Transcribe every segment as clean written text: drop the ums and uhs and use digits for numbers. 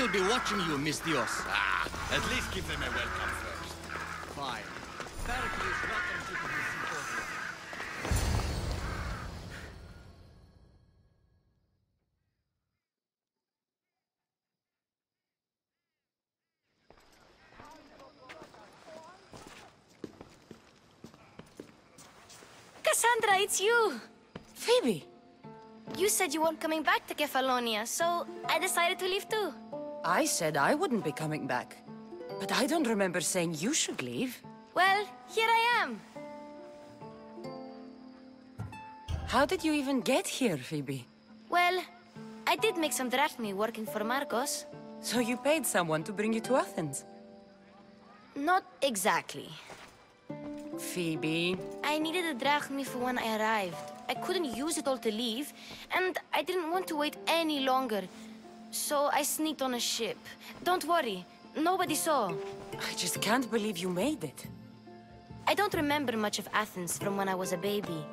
will be watching you, Miss Dios. At least give them a welcome first. Fine. Perikles welcomes you to this symposium. Cassandra, it's you! Phoebe! You said you weren't coming back to Kefalonia, so I decided to leave too. I said I wouldn't be coming back. But I don't remember saying you should leave. Well, here I am. How did you even get here, Phoebe? Well, I did make some drachmi working for Marcos. So you paid someone to bring you to Athens? Not exactly. Phoebe... I needed a drachmi for when I arrived. I couldn't use it all to leave, and I didn't want to wait any longer. So I sneaked on a ship. Don't worry, nobody saw. I just can't believe you made it. I don't remember much of Athens from when I was a baby.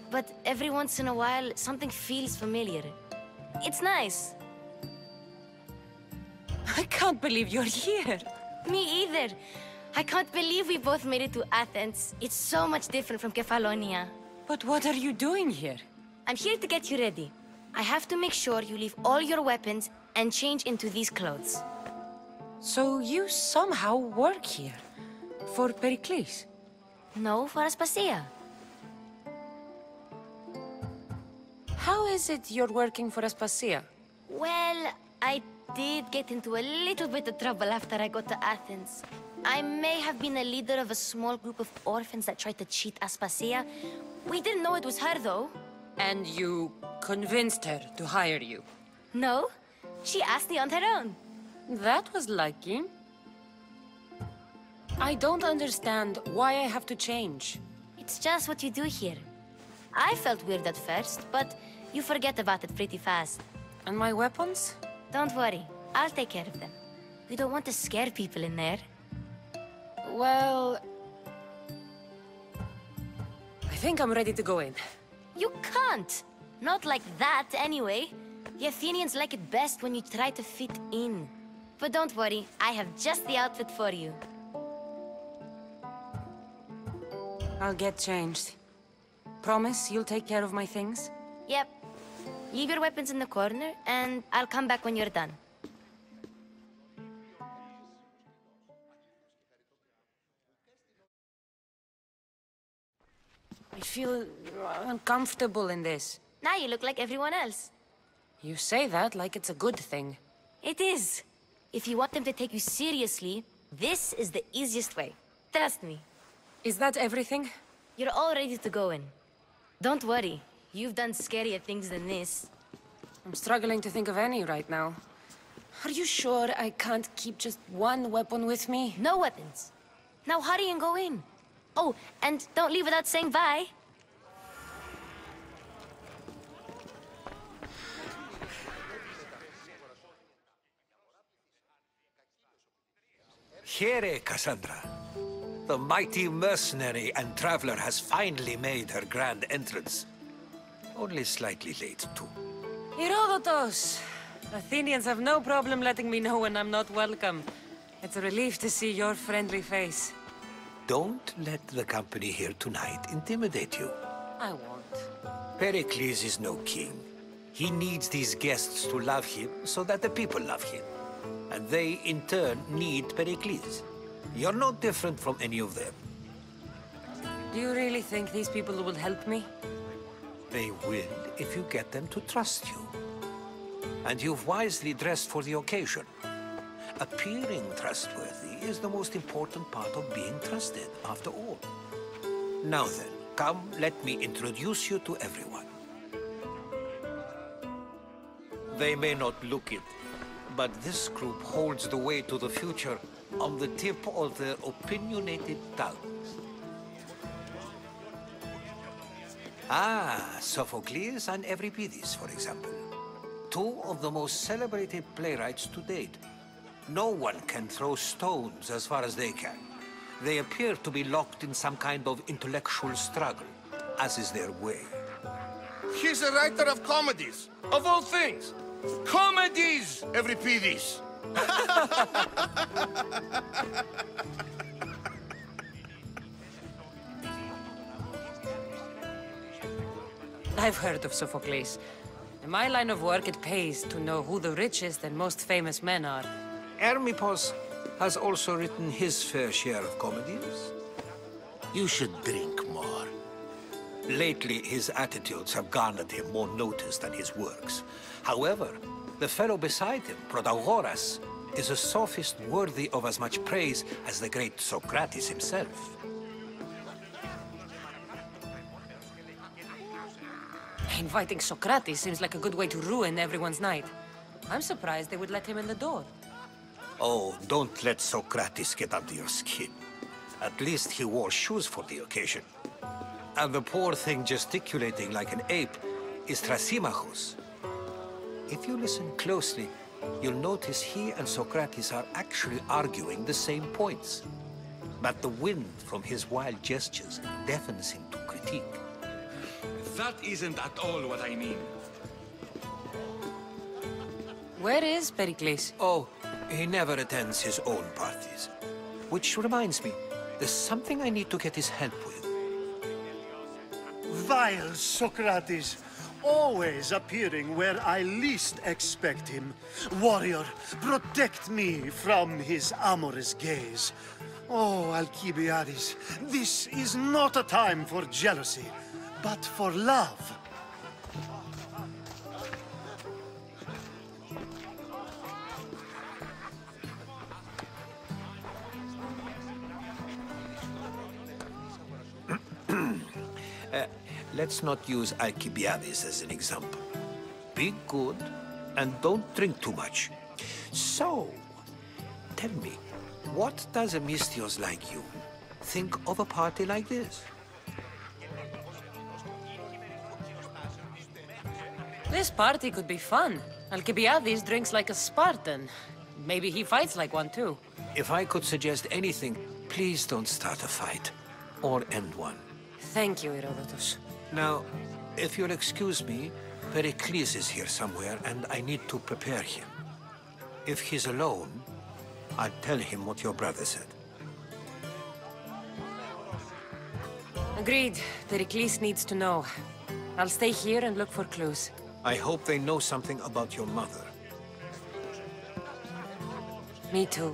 But every once in a while, something feels familiar. It's nice. I can't believe you're here. Me either. I can't believe we both made it to Athens. It's so much different from Kefalonia. But what are you doing here? I'm here to get you ready. I have to make sure you leave all your weapons and change into these clothes. So you somehow work here? For Perikles? No, for Aspasia. How is it you're working for Aspasia? Well, I did get into a little bit of trouble after I got to Athens. I may have been a leader of a small group of orphans that tried to cheat Aspasia. We didn't know it was her, though. And you convinced her to hire you? No, she asked me on her own. That was lucky. I don't understand why I have to change. It's just what you do here. I felt weird at first, but you forget about it pretty fast. And my weapons? Don't worry, I'll take care of them. We don't want to scare people in there. Well... I think I'm ready to go in. You can't! Not like that, anyway. The Athenians like it best when you try to fit in. But don't worry, I have just the outfit for you. I'll get changed. Promise you'll take care of my things? Yep. Leave your weapons in the corner, and I'll come back when you're done. I feel uncomfortable in this. Now you look like everyone else. You say that like it's a good thing. It is. If you want them to take you seriously, this is the easiest way. Trust me. Is that everything? You're all ready to go in. Don't worry. You've done scarier things than this. I'm struggling to think of any right now. Are you sure I can't keep just one weapon with me? No weapons. Now hurry and go in. Oh, and don't leave without saying bye. Here, Cassandra. The mighty mercenary and traveler has finally made her grand entrance. Only slightly late, too. Herodotos! Athenians have no problem letting me know when I'm not welcome. It's a relief to see your friendly face. Don't let the company here tonight intimidate you. I won't. Pericles is no king. He needs these guests to love him so that the people love him. And they, in turn, need Pericles. You're no different from any of them. Do you really think these people will help me? They will if you get them to trust you. And you've wisely dressed for the occasion. Appearing trustworthy is the most important part of being trusted, after all. Now then, come, let me introduce you to everyone. They may not look it, but this group holds the way to the future on the tip of their opinionated tongues. Ah, Sophocles and Euripides, for example. Two of the most celebrated playwrights to date. No one can throw stones as far as they can. They appear to be locked in some kind of intellectual struggle, as is their way. He's a writer of comedies, of all things. Comedies, Euripides. I've heard of Sophocles. In my line of work, it pays to know who the richest and most famous men are. Hermippos has also written his fair share of comedies. You should drink more. Lately, his attitudes have garnered him more notice than his works. However, the fellow beside him, Protagoras, is a sophist worthy of as much praise as the great Socrates himself. Inviting Socrates seems like a good way to ruin everyone's night. I'm surprised they would let him in the door. Oh, don't let Socrates get under your skin. At least he wore shoes for the occasion. And the poor thing gesticulating like an ape is Thrasymachus. If you listen closely, you'll notice he and Socrates are actually arguing the same points. But the wind from his wild gestures deafens him to critique. That isn't at all what I mean. Where is Perikles? Oh, he never attends his own parties. Which reminds me, there's something I need to get his help with. Vile Socrates, always appearing where I least expect him. Warrior, protect me from his amorous gaze. Oh, Alcibiades, this is not a time for jealousy, but for love. Let's not use Alcibiades as an example. Be good, and don't drink too much. So, tell me, what does a Mystios like you think of a party like this? This party could be fun. Alcibiades drinks like a Spartan. Maybe he fights like one too. If I could suggest anything, please don't start a fight, or end one. Thank you, Herodotus. Now, if you'll excuse me, Perikles is here somewhere, and I need to prepare him. If he's alone, I'll tell him what your brother said. Agreed. Perikles needs to know. I'll stay here and look for clues. I hope they know something about your mother. Me too.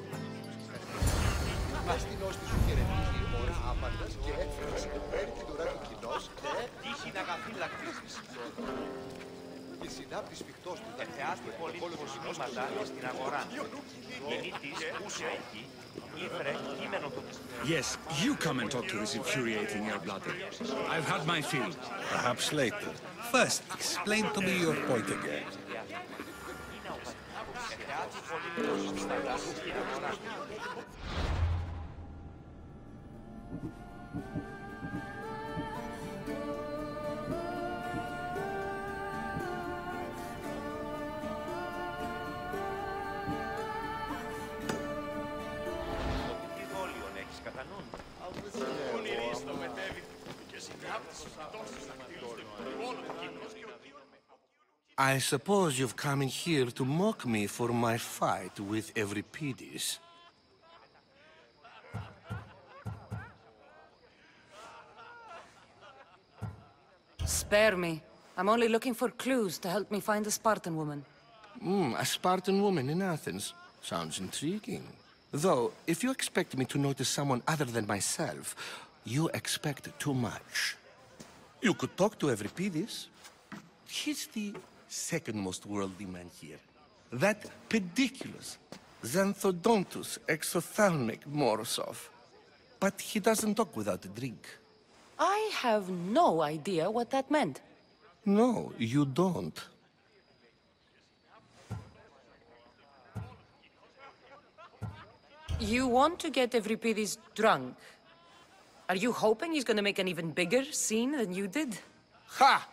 Yes, you come and talk to this infuriating air-blooded. I've had my fill. Perhaps later. First, explain to me your point again. I suppose you've come in here to mock me for my fight with Euripides. Spare me. I'm only looking for clues to help me find a Spartan woman. A Spartan woman in Athens. Sounds intriguing. Though, if you expect me to notice someone other than myself, you expect too much. You could talk to Euripides. He's the second most worldly man here. That pediculous, xanthodontus exophthalmic Morosov. But he doesn't talk without a drink. I have no idea what that meant. No, you don't. You want to get Euripides drunk? Are you hoping he's gonna make an even bigger scene than you did? Ha!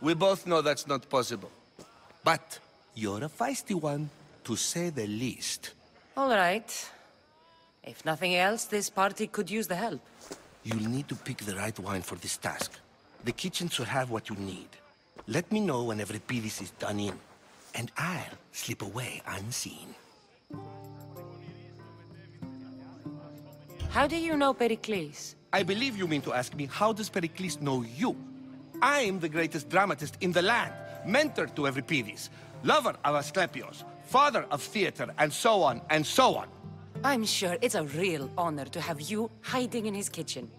We both know that's not possible. But you're a feisty one, to say the least. All right. If nothing else, this party could use the help. You'll need to pick the right wine for this task. The kitchen should have what you need. Let me know when Euripides is done in, and I'll slip away unseen. How do you know Perikles? I believe you mean to ask me, how does Pericles know you? I'm the greatest dramatist in the land, mentor to Euripides, lover of Asclepios, father of theater, and so on, and so on. I'm sure it's a real honor to have you hiding in his kitchen.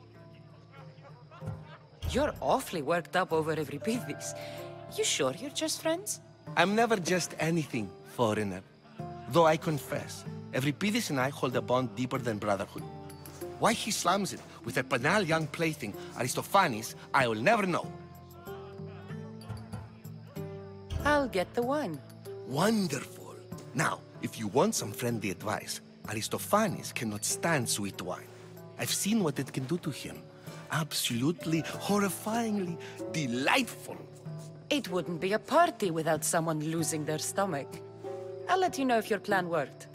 You're awfully worked up over Euripides. You sure you're just friends? I'm never just anything, foreigner. Though I confess, Euripides and I hold a bond deeper than brotherhood. Why he slams it with a banal young plaything, Aristophanes, I will never know. I'll get the wine. Wonderful. Now, if you want some friendly advice, Aristophanes cannot stand sweet wine. I've seen what it can do to him. Absolutely, horrifyingly delightful. It wouldn't be a party without someone losing their stomach. I'll let you know if your plan worked.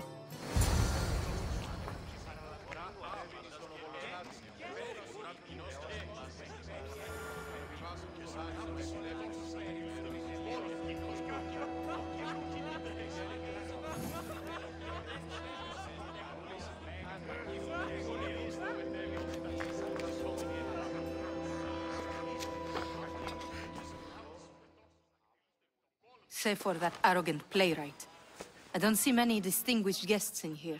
Save for that arrogant playwright. I don't see many distinguished guests in here.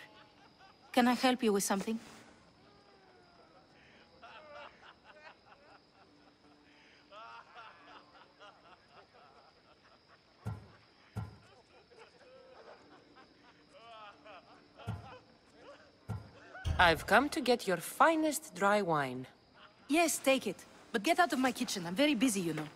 Can I help you with something? I've come to get your finest dry wine. Yes, take it. But get out of my kitchen. I'm very busy, you know.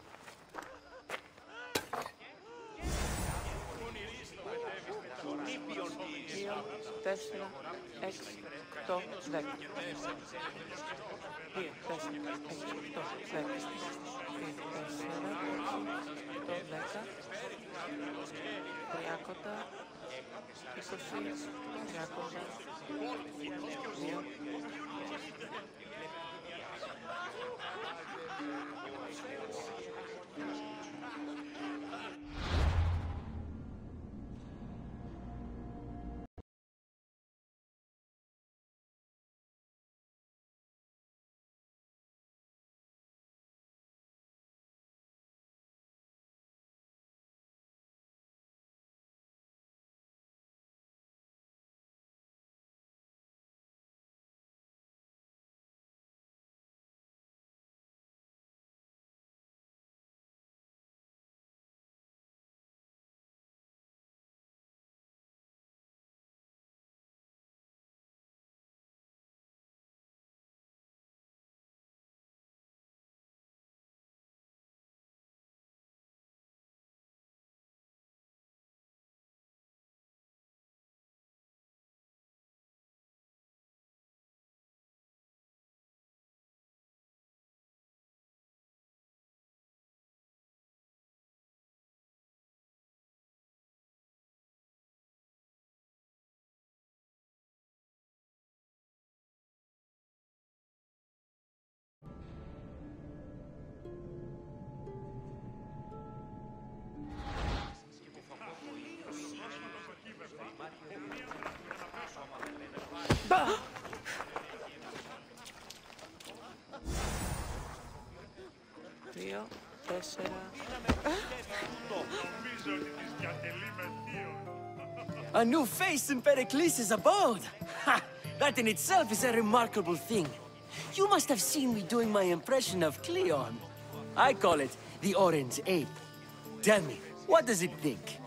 A new face in Perikles' abode! Ha! That in itself is a remarkable thing. You must have seen me doing my impression of Cleon. I call it the Orange Ape. Tell me, what does it think?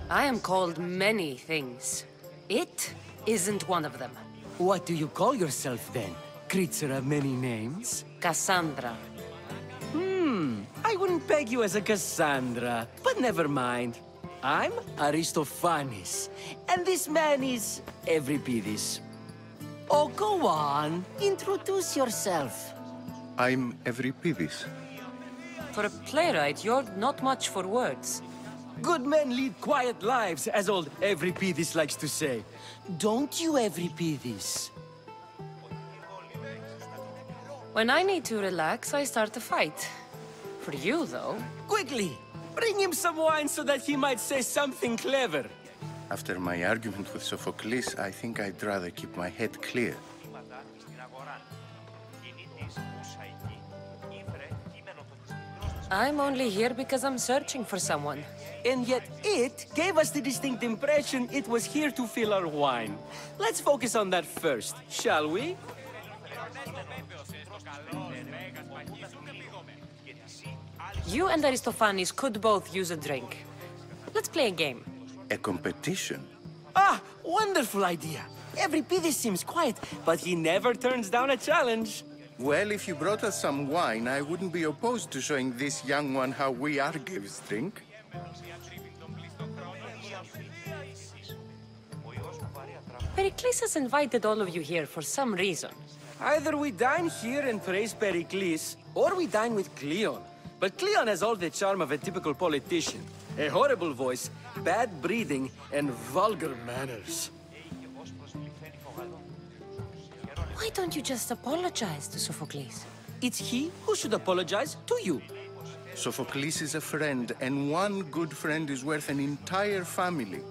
I am called many things. It isn't one of them. What do you call yourself then? Creature of many names? Cassandra. I wouldn't peg you as a Cassandra, but never mind. I'm Aristophanes, and this man is Euripides. Oh, go on. Introduce yourself. I'm Euripides. For a playwright, you're not much for words. Good men lead quiet lives, as old Euripides likes to say. Don't you, Euripides? When I need to relax, I start a fight. For you, though... Quickly! Bring him some wine so that he might say something clever. After my argument with Sophocles, I think I'd rather keep my head clear. I'm only here because I'm searching for someone. And yet it gave us the distinct impression it was here to fill our wine. Let's focus on that first, shall we? You and Aristophanes could both use a drink. Let's play a game. A competition? Ah, wonderful idea. Everybody seems quiet, but he never turns down a challenge. Well, if you brought us some wine, I wouldn't be opposed to showing this young one how we Argives drink. Perikles has invited all of you here for some reason. Either we dine here and praise Perikles, or we dine with Cleon. But Cleon has all the charm of a typical politician. A horrible voice, bad breeding, and vulgar manners. Why don't you just apologize to Sophocles? It's he who should apologize to you. Sophocles is a friend, and one good friend is worth an entire family.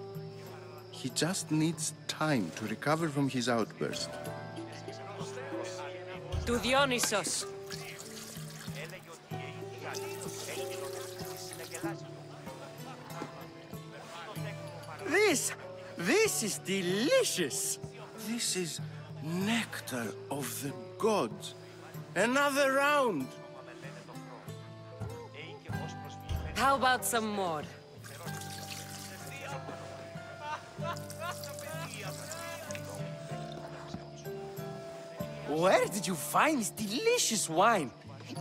He just needs time to recover from his outburst. To Dionysos. This is delicious. This is nectar of the gods. Another round. How about some more? Where did you find this delicious wine?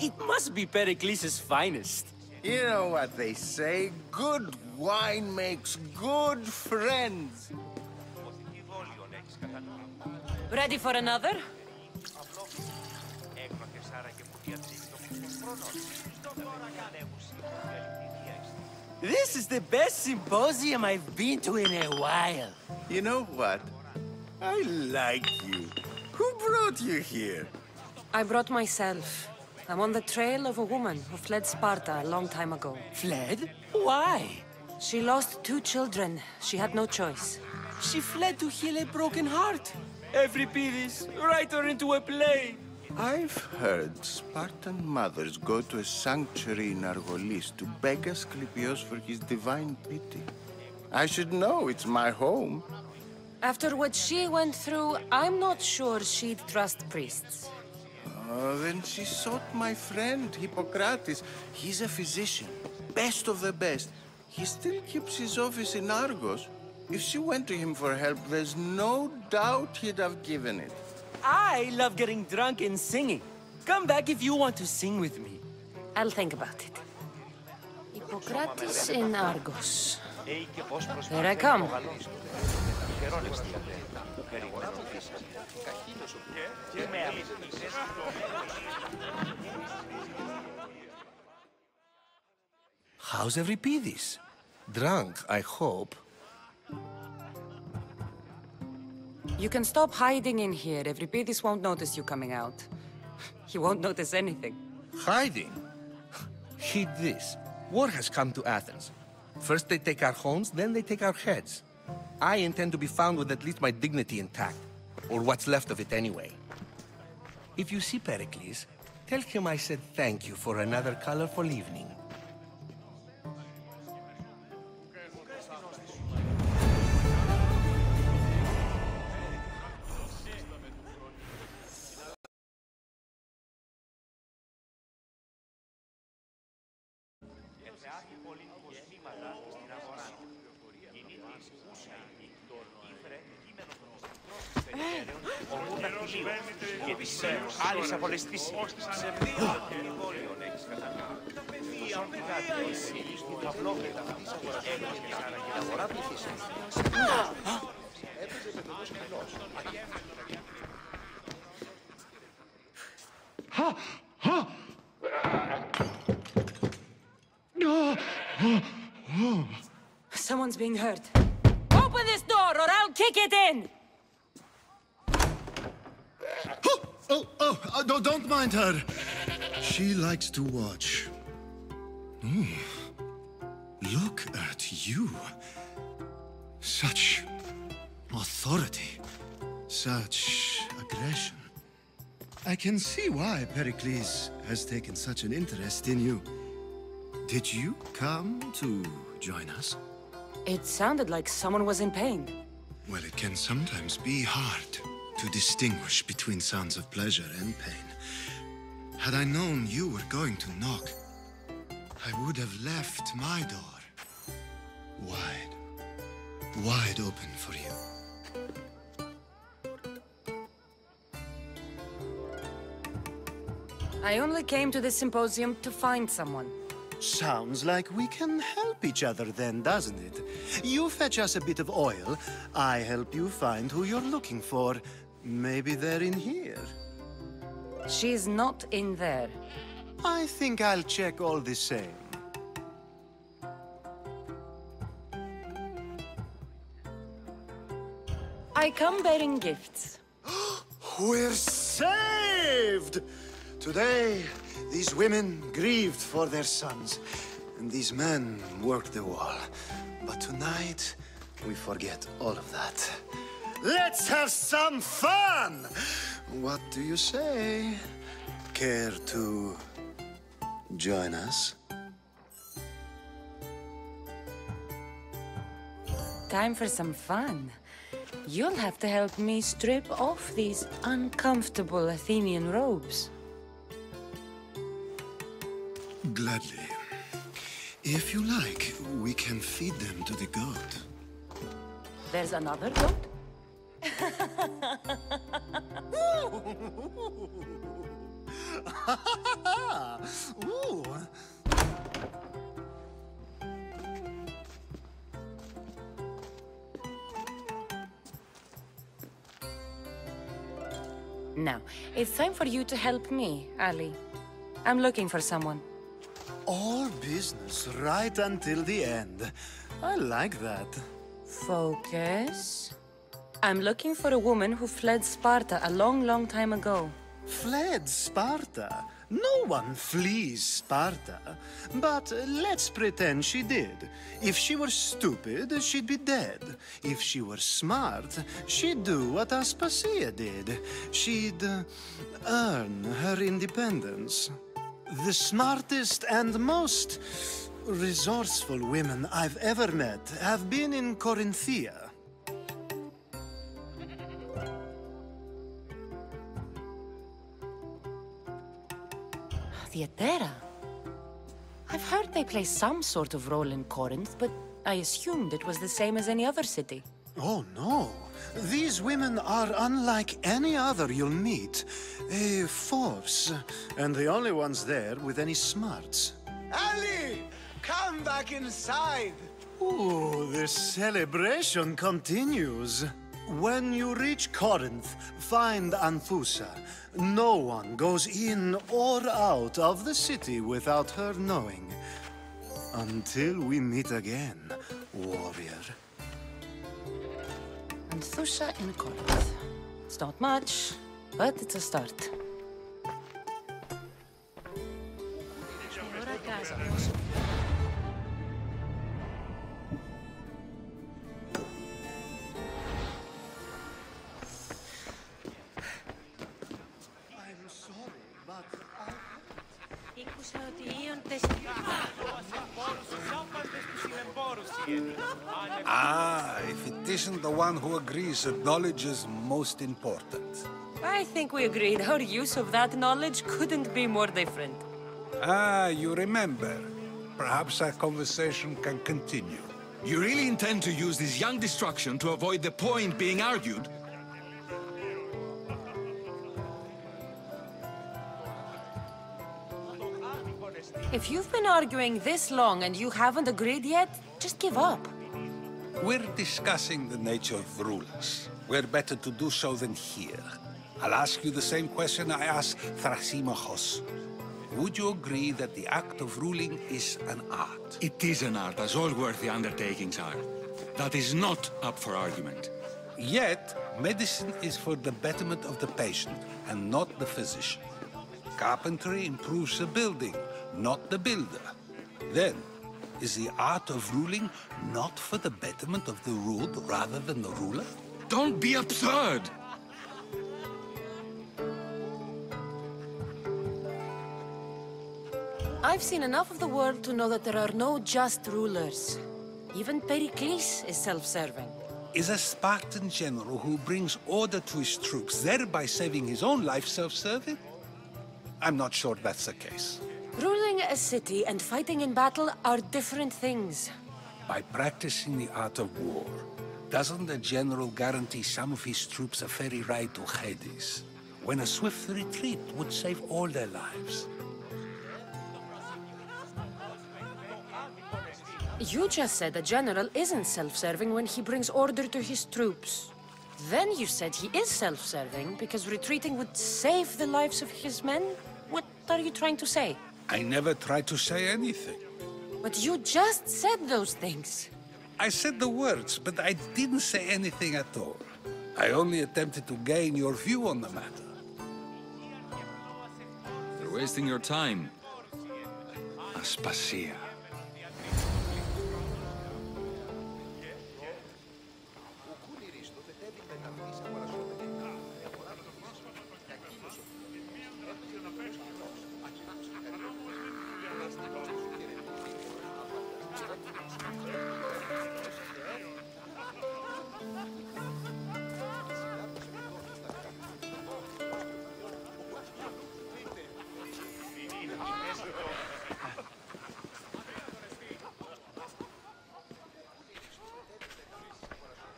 It must be Pericles' finest. You know what they say, good wine makes good friends. Ready for another? This is the best symposium I've been to in a while. You know what? I like you. Who brought you here? I brought myself. I'm on the trail of a woman who fled Sparta a long time ago. Fled? Why? She lost 2 children. She had no choice. She fled to heal a broken heart. Euripides, write her into a play. I've heard Spartan mothers go to a sanctuary in Argolis to beg Asclepios for his divine pity. I should know, it's my home. After what she went through, I'm not sure she'd trust priests. Oh, then she sought my friend, Hippocrates. He's a physician, best of the best. He still keeps his office in Argos. If she went to him for help, there's no doubt he'd have given it. I love getting drunk and singing. Come back if you want to sing with me. I'll think about it. Hippocrates in Argos. Here I come. How's Euripides? Drunk, I hope. You can stop hiding in here. Euripides won't notice you coming out. He won't notice anything. Hiding? Heed this. War has come to Athens. First they take our homes, then they take our heads. I intend to be found with at least my dignity intact. Or what's left of it anyway. If you see Pericles, tell him I said thank you for another colorful evening. Και τις άλλες απολές της εμβόλιων έχεις καταλάβει. Το απλόκαιτα έγραψε άρα και αγορά πληθύσεων. Έπαιζε παιδός χελός. Someone's being hurt. Open this door or I'll kick it in! Oh, don't mind her. She likes to watch. Look at you. Such authority, such aggression. I can see why Perikles has taken such an interest in you. Did you come to join us? It sounded like someone was in pain. Well, it can sometimes be hard to distinguish between sounds of pleasure and pain. Had I known you were going to knock, I would have left my door wide open for you. I only came to the Symposium to find someone. Sounds like we can help each other then, doesn't it? You fetch us a bit of oil, I help you find who you're looking for. Maybe they're in here. She's not in there. I think I'll check all the same. I come bearing gifts. We're saved! Today, these women grieved for their sons, and these men worked the wall. But tonight, we forget all of that. Let's have some fun! What do you say? Care to join us? Time for some fun. You'll have to help me strip off these uncomfortable Athenian robes. Gladly. If you like, we can feed them to the goat. There's another goat? Ooh. Now, it's time for you to help me, Ali. I'm looking for someone. All business right until the end. I like that. Focus. I'm looking for a woman who fled Sparta a long, long time ago. Fled Sparta? No one flees Sparta. But let's pretend she did. If she were stupid, she'd be dead. If she were smart, she'd do what Aspasia did. She'd earn her independence. The smartest and most resourceful women I've ever met have been in Corinthia. Theatera? I've heard they play some sort of role in Corinth, but I assumed it was the same as any other city. Oh, no. These women are unlike any other you'll meet. A force, and the only ones there with any smarts. Ali! Come back inside! Ooh, the celebration continues. When you reach Corinth, find Anthusa. No one goes in or out of the city without her knowing. Until we meet again, warrior. Anthusa in Corinth. It's not much, but it's a start. Ah, if it isn't the one who agrees that knowledge is most important. I think we agreed our use of that knowledge couldn't be more different. Ah, you remember. Perhaps our conversation can continue. You really intend to use this young destruction to avoid the point being argued? If you've been arguing this long and you haven't agreed yet, just give up. We're discussing the nature of rulers. Where better to do so than here? I'll ask you the same question I asked Thrasymachos. Would you agree that the act of ruling is an art? It is an art, as all worthy undertakings are. That is not up for argument. Yet, medicine is for the betterment of the patient, and not the physician. Carpentry improves the building, not the builder. Then, Is the art of ruling not for the betterment of the ruled rather than the ruler? Don't be absurd! I've seen enough of the world to know that there are no just rulers. Even Perikles is self-serving. Is a Spartan general who brings order to his troops, thereby saving his own life, self-serving? I'm not sure that's the case. Ruling a city and fighting in battle are different things. By practicing the art of war, doesn't the general guarantee some of his troops a ferry ride to Hades, when a swift retreat would save all their lives? You just said a general isn't self-serving when he brings order to his troops. Then you said he is self-serving because retreating would save the lives of his men? What are you trying to say? I never tried to say anything. But you just said those things. I said the words, but I didn't say anything at all. I only attempted to gain your view on the matter. You're wasting your time. Aspasia.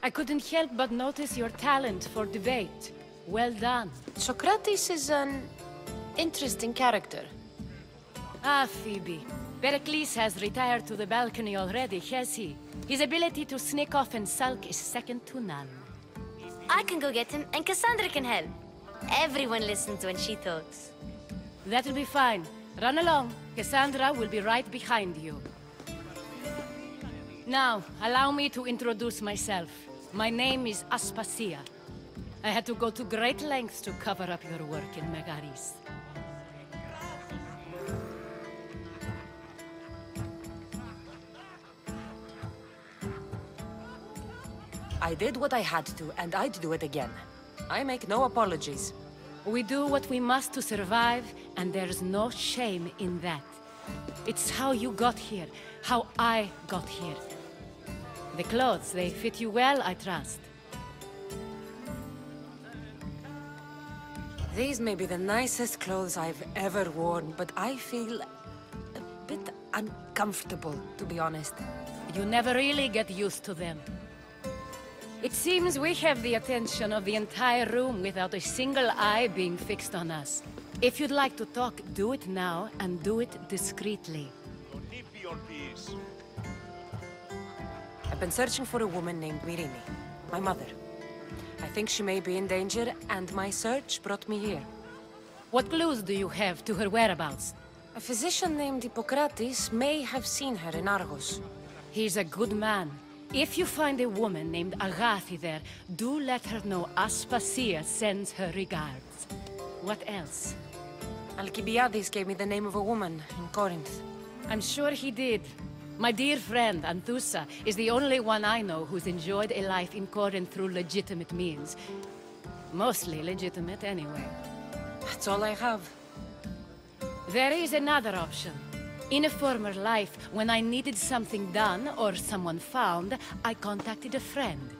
I couldn't help but notice your talent for debate. Well done. Socrates is an interesting character. Ah, Phoebe. Pericles has retired to the balcony already, has he? His ability to sneak off and sulk is second to none. I can go get him, and Cassandra can help. Everyone listens when she talks. That'll be fine. Run along. Cassandra will be right behind you. Now, allow me to introduce myself. My name is Aspasia. I had to go to great lengths to cover up your work in Megaris. I did what I had to, and I'd do it again. I make no apologies. We do what we must to survive, and there's no shame in that. It's how you got here, how I got here. The clothes, they fit you well, I trust. These may be the nicest clothes I've ever worn, but I feel a bit uncomfortable, to be honest. You never really get used to them. It seems we have the attention of the entire room without a single eye being fixed on us. If you'd like to talk, do it now, and do it discreetly. I've been searching for a woman named Myrine, my mother. I think she may be in danger, and my search brought me here. What clues do you have to her whereabouts? A physician named Hippocrates may have seen her in Argos. He's a good man. If you find a woman named Agathi there, do let her know Aspasia sends her regards. What else? Alcibiades gave me the name of a woman in Corinth. I'm sure he did. My dear friend, Anthusa, is the only one I know who's enjoyed a life in Corinth through legitimate means. Mostly legitimate, anyway. That's all I have. There is another option. In a former life, when I needed something done or someone found, I contacted a friend.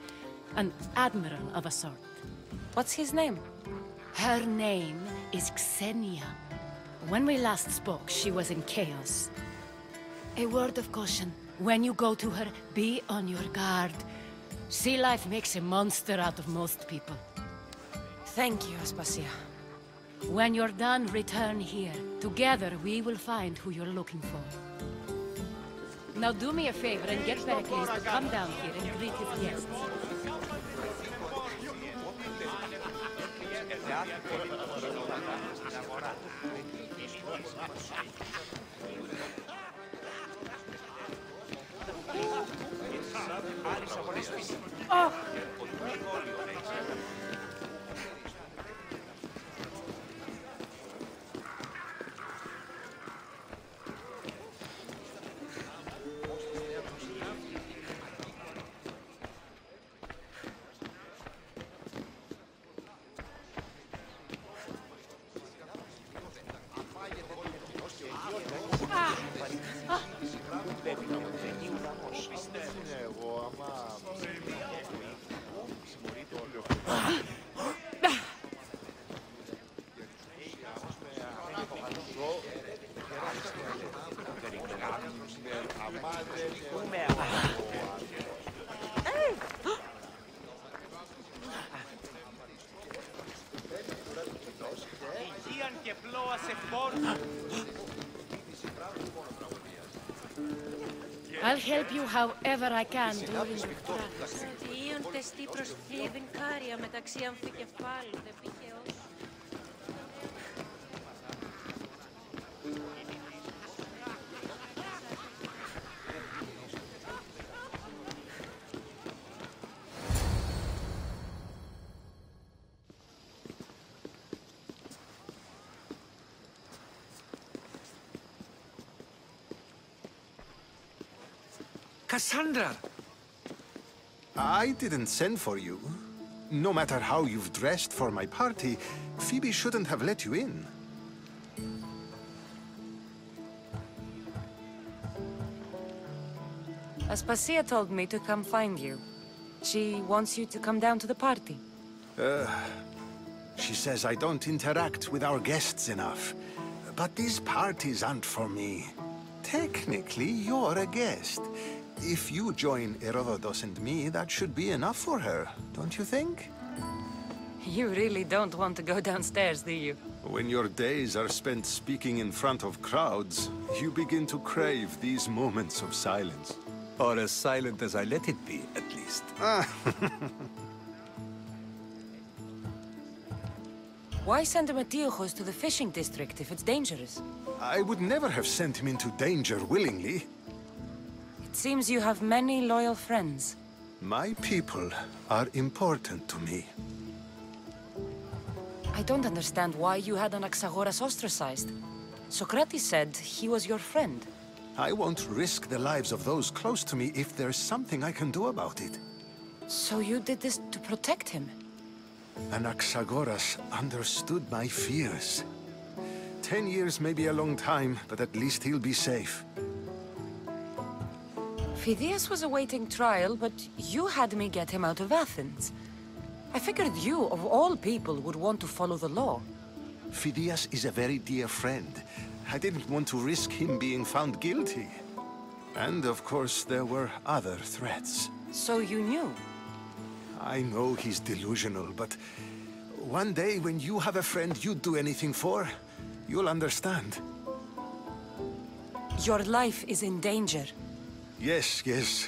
An admiral of a sort. What's his name? Her name is Xenia. When we last spoke, she was in chaos. A word of caution. When you go to her, be on your guard. Sea life makes a monster out of most people. Thank you, Aspasia. When you're done, return here. Together, we will find who you're looking for. Now do me a favor and get Perikles to come down here and greet his guests. Oh! I'll help you however I can during the trials. Cassandra! I didn't send for you. No matter how you've dressed for my party, Phoebe shouldn't have let you in. Aspasia told me to come find you. She wants you to come down to the party. She says I don't interact with our guests enough. But these parties aren't for me. Technically, you're a guest. If you join Herodotus and me, that should be enough for her, don't you think? You really don't want to go downstairs, do you? When your days are spent speaking in front of crowds, you begin to crave these moments of silence. Or as silent as I let it be, at least. Why send Metiochos to the fishing district if it's dangerous? I would never have sent him into danger willingly. It seems you have many loyal friends. My people are important to me. I don't understand why you had Anaxagoras ostracized. Socrates said he was your friend. I won't risk the lives of those close to me if there's something I can do about it. So you did this to protect him? Anaxagoras understood my fears. 10 years may be a long time, but at least he'll be safe. Phidias was awaiting trial, but you had me get him out of Athens. I figured you, of all people, would want to follow the law. Phidias is a very dear friend. I didn't want to risk him being found guilty. And of course, there were other threats. So you knew? I know he's delusional, but one day when you have a friend you'd do anything for, you'll understand. Your life is in danger. Yes,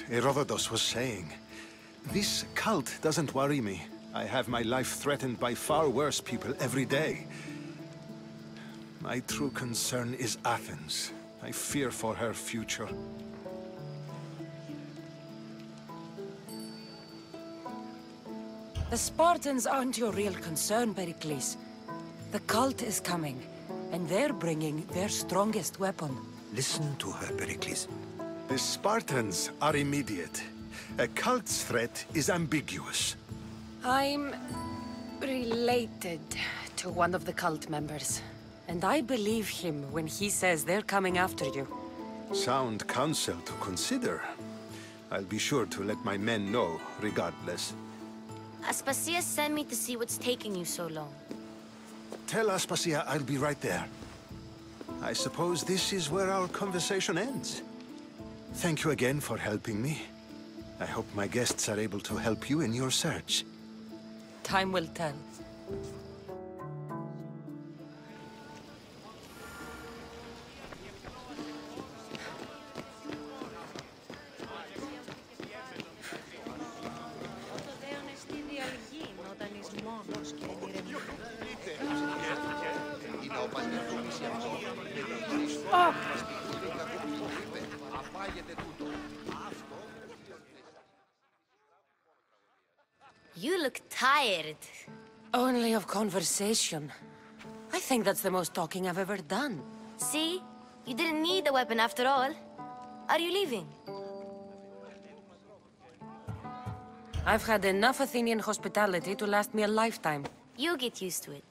Herodotus was saying. This cult doesn't worry me. I have my life threatened by far worse people every day. My true concern is Athens. I fear for her future. The Spartans aren't your real concern, Perikles. The cult is coming, and they're bringing their strongest weapon. Listen to her, Perikles. The Spartans are immediate. A cult's threat is ambiguous. I'm related to one of the cult members, and I believe him when he says they're coming after you. Sound counsel to consider. I'll be sure to let my men know, regardless. Aspasia sent me to see what's taking you so long. Tell Aspasia I'll be right there. I suppose this is where our conversation ends. Thank you again for helping me. I hope my guests are able to help you in your search. Time will tell. You look tired. Only of conversation. I think that's the most talking I've ever done. See? You didn't need the weapon after all. Are you leaving? I've had enough Athenian hospitality to last me a lifetime. You get used to it.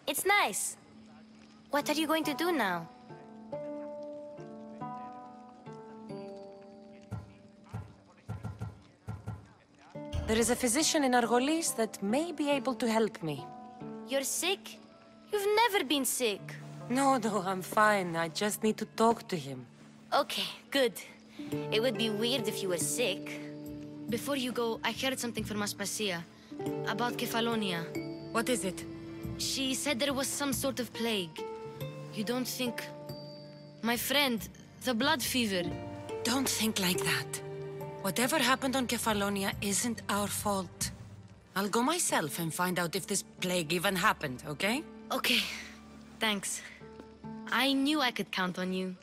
It's nice. What are you going to do now? There is a physician in Argolis that may be able to help me. You're sick? You've never been sick. No, I'm fine. I just need to talk to him. Okay, good. It would be weird if you were sick. Before you go, I heard something from Aspasia about Kefalonia. What is it? She said there was some sort of plague. You don't think... My friend, the blood fever... Don't think like that. Whatever happened on Kefalonia isn't our fault. I'll go myself and find out if this plague even happened, okay? Okay, thanks. I knew I could count on you.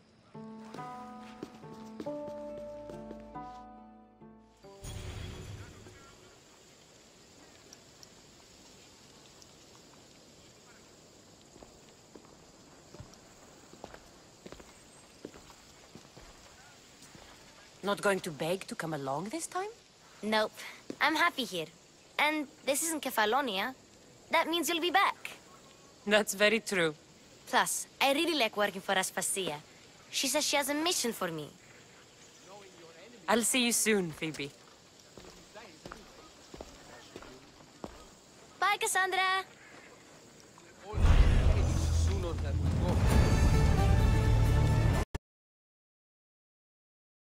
Not going to beg to come along this time? Nope. I'm happy here. And this isn't Kefalonia. That means you'll be back. That's very true. Plus, I really like working for Aspasia. She says she has a mission for me. I'll see you soon, Phoebe. Bye, Cassandra!